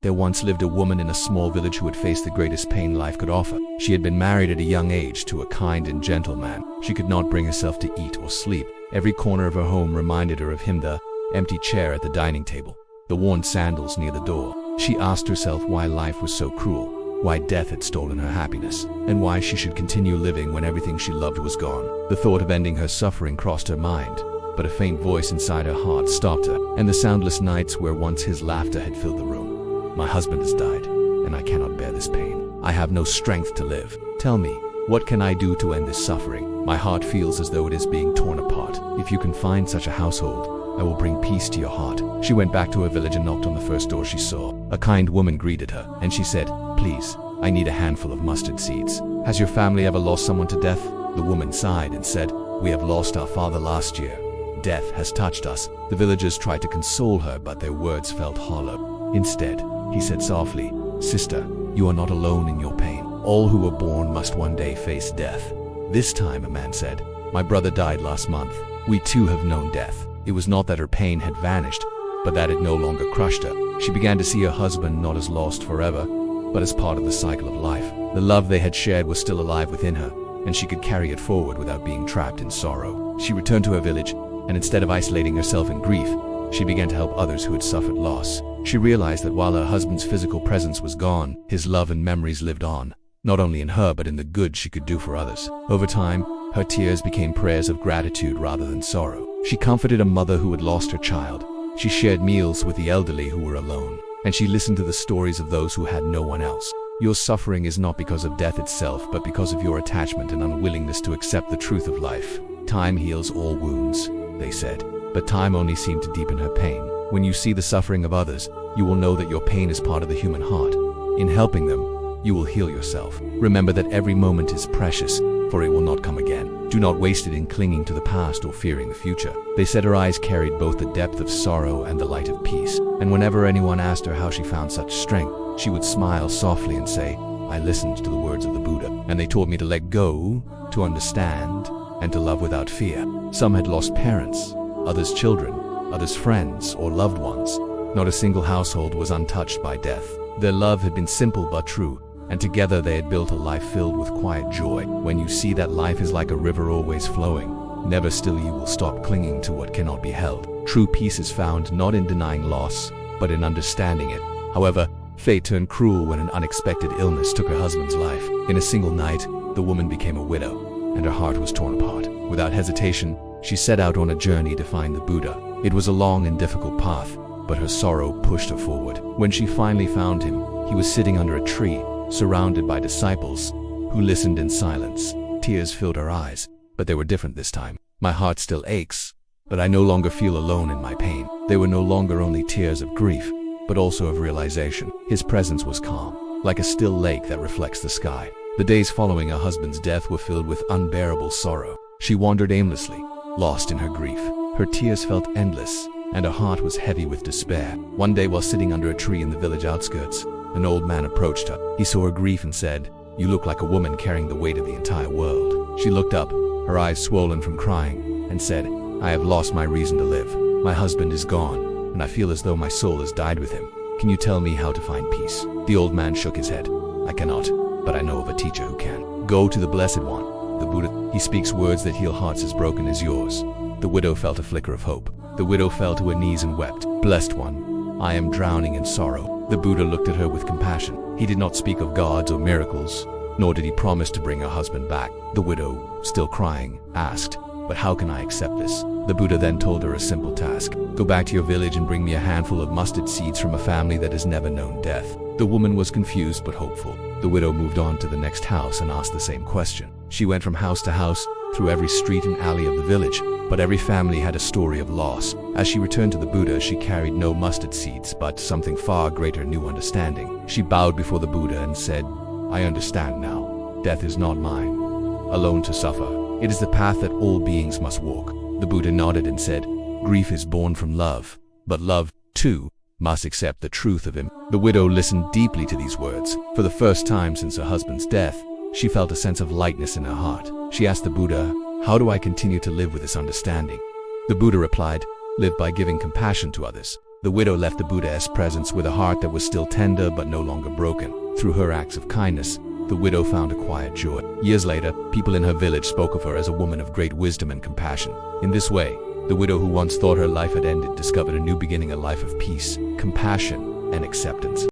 There once lived a woman in a small village who had faced the greatest pain life could offer. She had been married at a young age to a kind and gentle man. She could not bring herself to eat or sleep. Every corner of her home reminded her of him, the empty chair at the dining table, the worn sandals near the door. She asked herself why life was so cruel, why death had stolen her happiness, and why she should continue living when everything she loved was gone. The thought of ending her suffering crossed her mind, but a faint voice inside her heart stopped her, and the soundless nights where once his laughter had filled the room. My husband has died, and I cannot bear this pain. I have no strength to live. Tell me, what can I do to end this suffering? My heart feels as though it is being torn apart. If you can find such a household, I will bring peace to your heart. She went back to her village and knocked on the first door she saw. A kind woman greeted her, and she said, "Please, I need a handful of mustard seeds. Has your family ever lost someone to death?" The woman sighed and said, "We have lost our father last year. Death has touched us." The villagers tried to console her, but their words felt hollow. Instead, he said softly, "Sister, you are not alone in your pain. All who were born must one day face death." This time, a man said, "My brother died last month. We too have known death." It was not that her pain had vanished, but that it no longer crushed her. She began to see her husband not as lost forever, but as part of the cycle of life. The love they had shared was still alive within her, and she could carry it forward without being trapped in sorrow. She returned to her village, and instead of isolating herself in grief, she began to help others who had suffered loss. She realized that while her husband's physical presence was gone, his love and memories lived on, not only in her but in the good she could do for others. Over time, her tears became prayers of gratitude rather than sorrow. She comforted a mother who had lost her child. She shared meals with the elderly who were alone, and she listened to the stories of those who had no one else. Your suffering is not because of death itself, but because of your attachment and unwillingness to accept the truth of life. Time heals all wounds, they said, but time only seemed to deepen her pain. When you see the suffering of others, you will know that your pain is part of the human heart. In helping them, you will heal yourself. Remember that every moment is precious, for it will not come again. Do not waste it in clinging to the past or fearing the future. They said her eyes carried both the depth of sorrow and the light of peace, and whenever anyone asked her how she found such strength, she would smile softly and say, "I listened to the words of the Buddha, and they taught me to let go, to understand, and to love without fear." Some had lost parents, others children, others friends or loved ones. Not a single household was untouched by death. Their love had been simple but true, and together they had built a life filled with quiet joy. When you see that life is like a river always flowing, never still, you will stop clinging to what cannot be held. True peace is found not in denying loss, but in understanding it. However, fate turned cruel when an unexpected illness took her husband's life. In a single night, the woman became a widow, and her heart was torn apart. Without hesitation, she set out on a journey to find the Buddha. It was a long and difficult path, but her sorrow pushed her forward. When she finally found him, he was sitting under a tree, surrounded by disciples who listened in silence. Tears filled her eyes, but they were different this time. "My heart still aches, but I no longer feel alone in my pain." They were no longer only tears of grief, but also of realization. His presence was calm, like a still lake that reflects the sky. The days following her husband's death were filled with unbearable sorrow. She wandered aimlessly, lost in her grief. Her tears felt endless, and her heart was heavy with despair. One day, while sitting under a tree in the village outskirts, an old man approached her. He saw her grief and said, "You look like a woman carrying the weight of the entire world." She looked up, her eyes swollen from crying, and said, "I have lost my reason to live. My husband is gone, and I feel as though my soul has died with him. Can you tell me how to find peace?" The old man shook his head. "I cannot, but I know of a teacher who can. Go to the Blessed One, the Buddha. He speaks words that heal hearts as broken as yours." The widow felt a flicker of hope. The widow fell to her knees and wept. "Blessed One, I am drowning in sorrow." The Buddha looked at her with compassion. He did not speak of gods or miracles, nor did he promise to bring her husband back. The widow, still crying, asked, "But how can I accept this?" The Buddha then told her a simple task. "Go back to your village and bring me a handful of mustard seeds from a family that has never known death." The woman was confused but hopeful. The widow moved on to the next house and asked the same question. She went from house to house, through every street and alley of the village, but every family had a story of loss. As she returned to the Buddha, she carried no mustard seeds, but something far greater: new understanding. She bowed before the Buddha and said, "I understand now. Death is not mine, alone to suffer. It is the path that all beings must walk." The Buddha nodded and said, "Grief is born from love, but love, too, must accept the truth of him." The widow listened deeply to these words. For the first time since her husband's death, she felt a sense of lightness in her heart. She asked the Buddha, "How do I continue to live with this understanding?" The Buddha replied, "Live by giving compassion to others." The widow left the Buddha's presence with a heart that was still tender but no longer broken. Through her acts of kindness, the widow found a quiet joy. Years later, people in her village spoke of her as a woman of great wisdom and compassion. In this way, the widow who once thought her life had ended discovered a new beginning, a life of peace, compassion, and acceptance.